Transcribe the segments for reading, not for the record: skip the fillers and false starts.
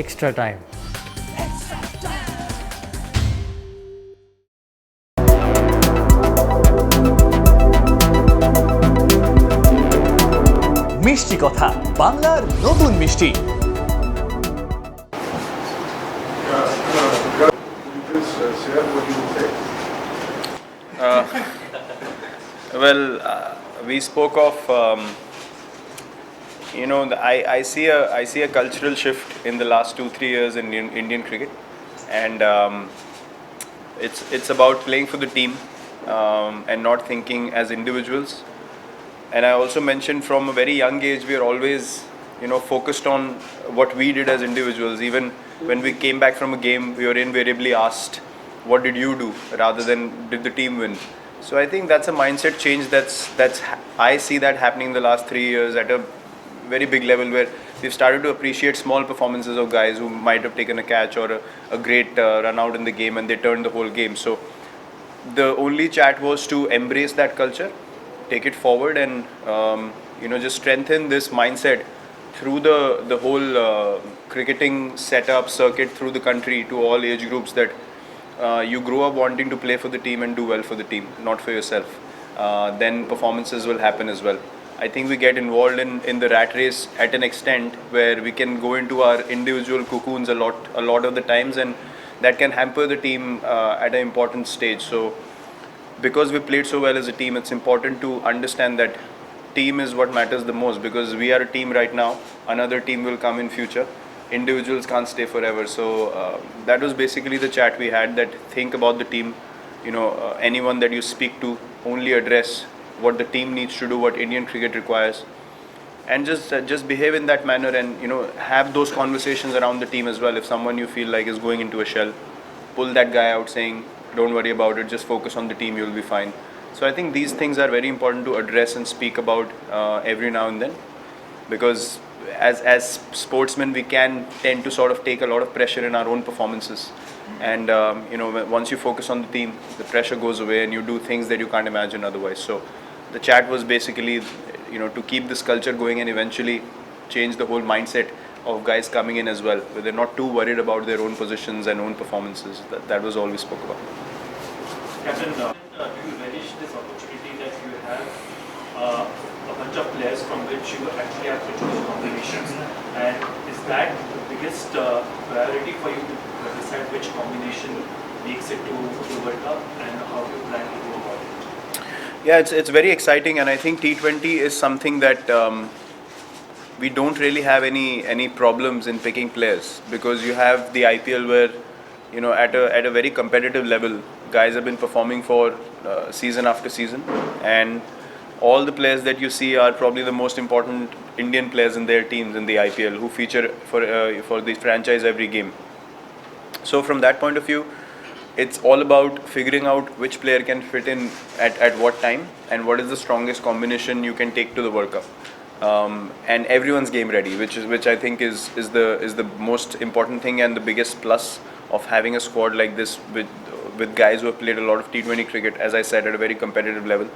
extra time. মিষ্টি কথা বাংলার নতুন মিষ্টি। We spoke of, I see a cultural shift in the last 2-3 years in Indian cricket, and it's about playing for the team and not thinking as individuals. And I also mentioned from a very young age we are always focused on what we did as individuals. Even when we came back from a game, we were invariably asked, what did you do, rather than did the team win. So I think that's a mindset change that's I see that happening in the last 3 years at a very big level, where we've started to appreciate small performances of guys who might have taken a catch or a great run out in the game, and they turned the whole game. So the only chat was to embrace that culture, take it forward, and just strengthen this mindset through the whole cricketing setup circuit through the country, to all age groups, that you grow up wanting to play for the team and do well for the team, not for yourself. Then performances will happen as well. I think we get involved in the rat race at an extent where we can go into our individual cocoons a lot of the times, and that can hamper the team at an important stage. So because we played so well as a team, it's important to understand that team is what matters the most, because we are a team right now, another team will come in future, individuals can't stay forever. So that was basically the chat we had, that think about the team. Anyone that you speak to, only address what the team needs to do, what Indian cricket requires, and just behave in that manner, and have those conversations around the team as well. If someone you feel like is going into a shell, pull that guy out, saying don't worry about it, just focus on the team, you'll be fine. So I think these things are very important to address and speak about every now and then, because as sportsmen we can tend to sort of take a lot of pressure in our own performances, and once you focus on the team, the pressure goes away and you do things that you can't imagine otherwise. So the chat was basically to keep this culture going and eventually change the whole mindset of guys coming in as well, where they're not too worried about their own positions and own performances. That was all we spoke about. Captain, do you relish this opportunity that you have a bunch of players from which you actually have to choose combinations, and is that the biggest priority for you to decide which combination makes it to the World Cup, and how do you plan to go about it? Yeah, it's very exciting, and I think T20 is something that we don't really have any problems in picking players, because you have the IPL where at a very competitive level, guys have been performing for season after season, and all the players that you see are probably the most important Indian players in their teams in the IPL, who feature for the franchise every game. So from that point of view, it's all about figuring out which player can fit in at what time, and what is the strongest combination you can take to the World Cup. And everyone's game ready, which I think is the most important thing, and the biggest plus of having a squad like this with guys who have played a lot of T20 cricket, as I said, at a very competitive level.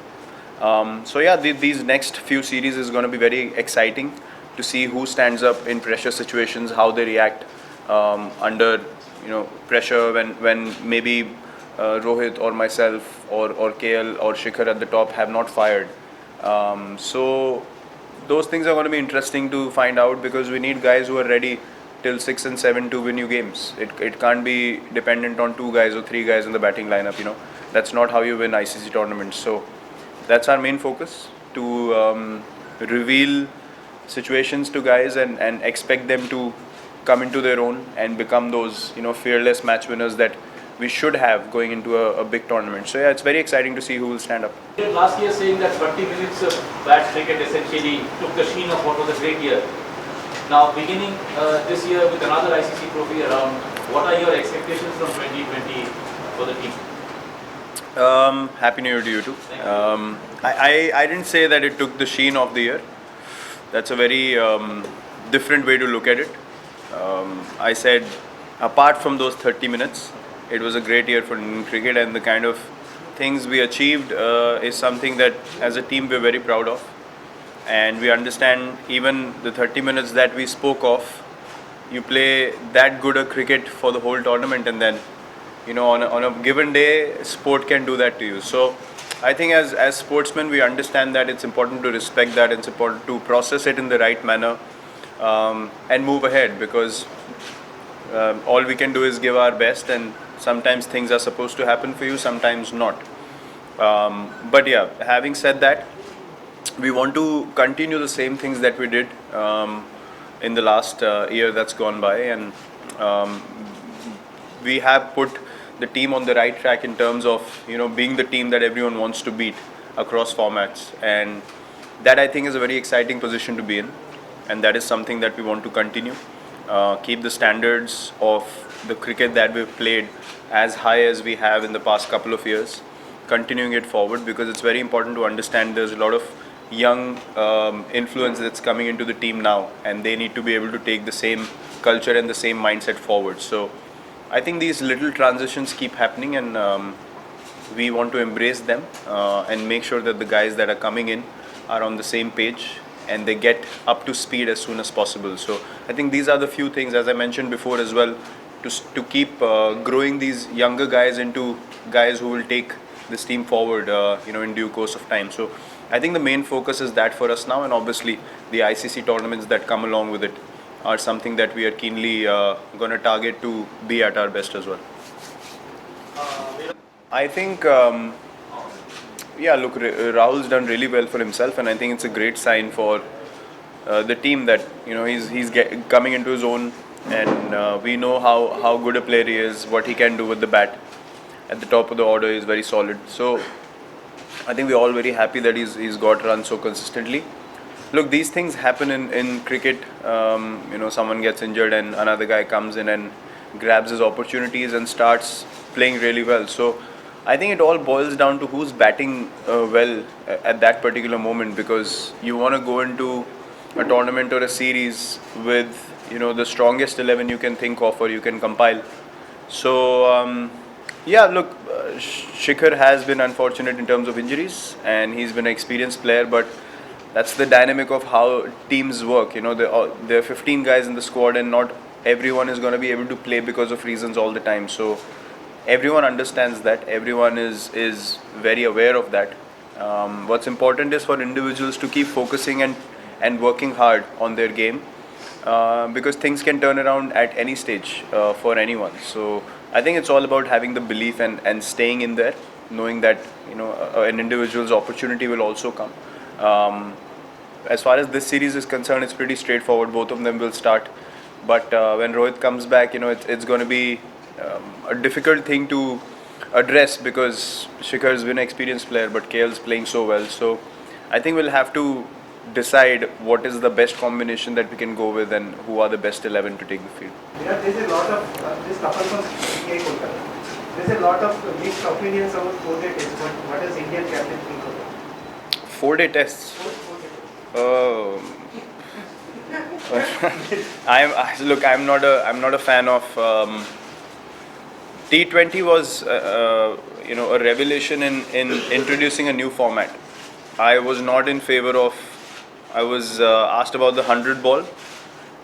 So yeah, these next few series is going to be very exciting to see who stands up in pressure situations, how they react under pressure, when maybe Rohit or myself or KL or Shikhar at the top have not fired. So those things are going to be interesting to find out, because we need guys who are ready till 6 and 7 to win you games. It can't be dependent on 2 guys or 3 guys in the batting lineup. That's not how you win ICC tournaments. So that's our main focus, to reveal situations to guys and expect them to come into their own and become those fearless match winners that we should have going into a big tournament. So yeah, it's very exciting to see who will stand up. Last year saying that 20 minutes of bad cricket essentially took the sheen of what was a great year. Now beginning this year with another ICC trophy around, what are your expectations from 2020 for the team? Happy New Year to you too. I didn't say that it took the sheen of the year. That's a very different way to look at it. I said, apart from those 30 minutes, it was a great year for Indian cricket, and the kind of things we achieved is something that as a team we're very proud of. And we understand even the 30 minutes that we spoke of, you play that good a cricket for the whole tournament, and then on a given day, sport can do that to you. So I think as sportsmen, we understand that it's important to respect that. It's important to process it in the right manner, and move ahead, because all we can do is give our best, and sometimes things are supposed to happen for you, sometimes not. But yeah, having said that, we want to continue the same things that we did in the last year that's gone by, and um, we have put the team on the right track in terms of being the team that everyone wants to beat across formats, and that I think is a very exciting position to be in, and that is something that we want to continue. Keep the standards of the cricket that we've played as high as we have in the past couple of years, continuing it forward, because it's very important to understand there's a lot of young influence that's coming into the team now, and they need to be able to take the same culture and the same mindset forward. So I think these little transitions keep happening, and we want to embrace them and make sure that the guys that are coming in are on the same page and they get up to speed as soon as possible. So I think these are the few things, as I mentioned before as well, to keep growing these younger guys into guys who will take this team forward, in due course of time. So I think the main focus is that for us now, and obviously the ICC tournaments that come along with it are something that we are keenly going to target to be at our best as well. I think, yeah, look, Rahul's done really well for himself, and I think it's a great sign for the team that he's coming into his own, and we know how good a player he is, what he can do with the bat. At the top of the order, is very solid. So I think we're all very happy that he's got runs so consistently. Look, these things happen in cricket. Someone gets injured and another guy comes in and grabs his opportunities and starts playing really well. So I think it all boils down to who's batting well at that particular moment, because you want to go into a tournament or a series with the strongest 11 you can think of or you can compile. So yeah, look, Shikhar has been unfortunate in terms of injuries, and he's been an experienced player, but that's the dynamic of how teams work. There are 15 guys in the squad, and not everyone is going to be able to play because of reasons all the time. So everyone understands that. Everyone is very aware of that. What's important is for individuals to keep focusing and working hard on their game, because things can turn around at any stage for anyone. So I think it's all about having the belief and staying in there, knowing that an individual's opportunity will also come. As far as this series is concerned, it's pretty straightforward. Both of them will start, but when Rohit comes back, it's going to be a difficult thing to address, because Shikhar has been an experienced player, but KL's playing so well. So I think we'll have to decide what is the best combination that we can go with, and who are the best 11 to take the field. Yeah, there's a lot of this couple from CAA Kolkata. There's a lot of mixed opinions about 4-day tests. What does Indian captain think of it? 4-day tests. 4-day Look, I'm not a fan of T20. Was a revelation in introducing a new format. I was not in favor of. I was asked about the 100 ball,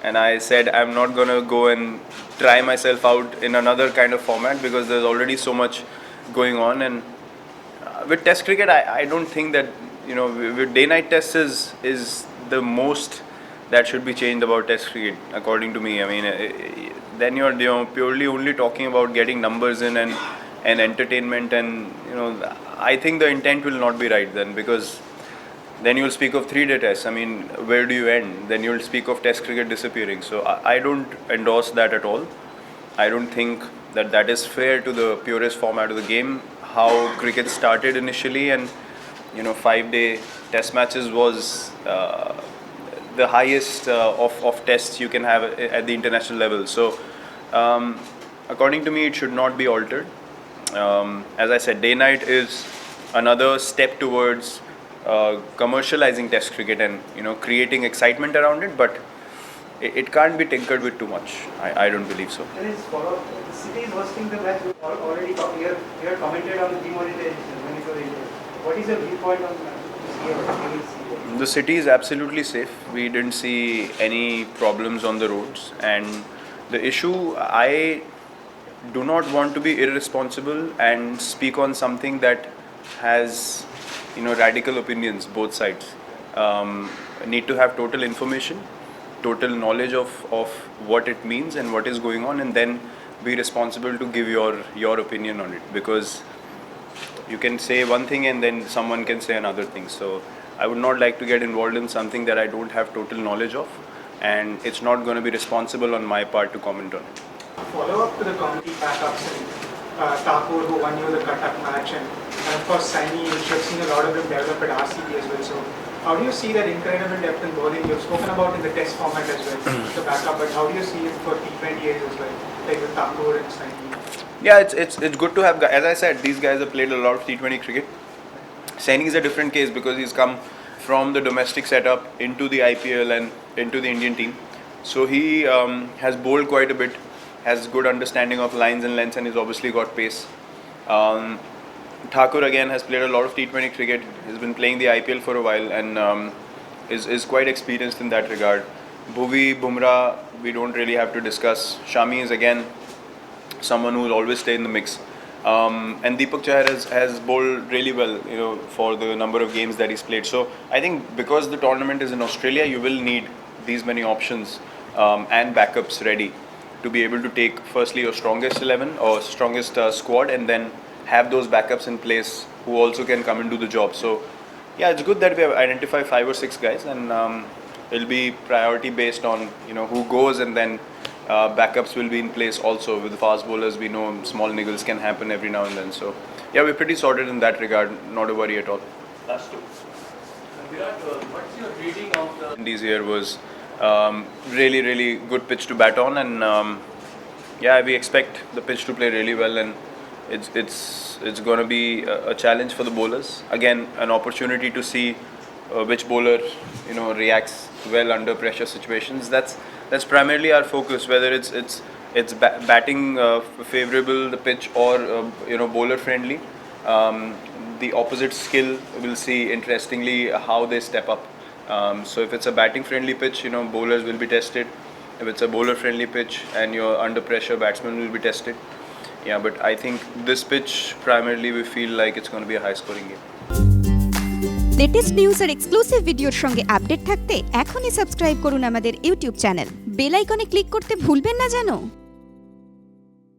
and I said I'm not gonna go and try myself out in another kind of format, because there's already so much going on. And with Test cricket, I don't think that with day-night tests is the most that should be changed about Test cricket, according to me. I mean, then you're purely only talking about getting numbers in and entertainment, and I think the intent will not be right then, because then you'll speak of 3-day tests. I mean, where do you end? Then you'll speak of Test cricket disappearing. So I don't endorse that at all. I don't think that is fair to the purest format of the game. How cricket started initially, and 5-day test matches was the highest of tests you can have at the international level. So according to me, it should not be altered. As I said, day-night is another step towards commercializing Test cricket and creating excitement around it, but it can't be tinkered with too much. I don't believe so. There is follow-up. The city is hosting the match. Already you have commented on the demonetization when it was India. What is your viewpoint on that? The city is absolutely safe. We didn't see any problems on the roads, and The issue, I do not want to be irresponsible and speak on something that has, radical opinions, both sides. Need to have total information, total knowledge of what it means and what is going on, and then be responsible to give your opinion on it, because you can say one thing and then someone can say another thing. So I would not like to get involved in something that I don't have total knowledge of, and it's not going to be responsible on my part to comment on it. Follow up to the committee backups and Thakur, who won you the cut-up match, and of course Saini, which you have seen a lot of them develop at RCB as well. So how do you see that incredible depth in bowling? You've spoken about in the test format as well, the backup, but how do you see it for T20As as well, like with Thakur and Saini? Yeah, it's good to have, as I said, these guys have played a lot of T20 cricket. Saini is a different case because he's come from the domestic setup into the IPL and into the Indian team. So he has bowled quite a bit, has good understanding of lines and lengths, and he's obviously got pace. Thakur again has played a lot of T20 cricket. He's been playing the IPL for a while and is quite experienced in that regard. Bhuvi, Bumrah, we don't really have to discuss. Shami is again someone who will always stay in the mix. And Deepak Chahar has bowled really well, for the number of games that he's played. So I think because the tournament is in Australia, you will need these many options and backups ready to be able to take firstly your strongest 11 or strongest squad, and then have those backups in place who also can come and do the job. So yeah, it's good that we have identified 5 or 6 guys, and it'll be priority based on who goes, and then backups will be in place also. With the fast bowlers, we know small niggles can happen every now and then. So yeah, we're pretty sorted in that regard, not a worry at all. Last two. Virat, what's your reading of the Indies here was really, really good pitch to bat on, and yeah, we expect the pitch to play really well, and it's going to be a challenge for the bowlers. Again, an opportunity to see which bowler reacts well under pressure situations. That's primarily our focus, whether it's batting favorable the pitch or bowler friendly. The opposite skill, we'll see interestingly how they step up. So if it's a batting friendly pitch, bowlers will be tested. If it's a bowler friendly pitch and you're under pressure, batsmen will be tested. Yeah, but I think this pitch primarily we feel like it's going to be a high scoring game. Latest news আর exclusive ভিডিওর সঙ্গে update থাকতে এখনই subscribe করুন আমাদের YouTube channel. Bell আইকনে click করতে ভুলবেন না যেন।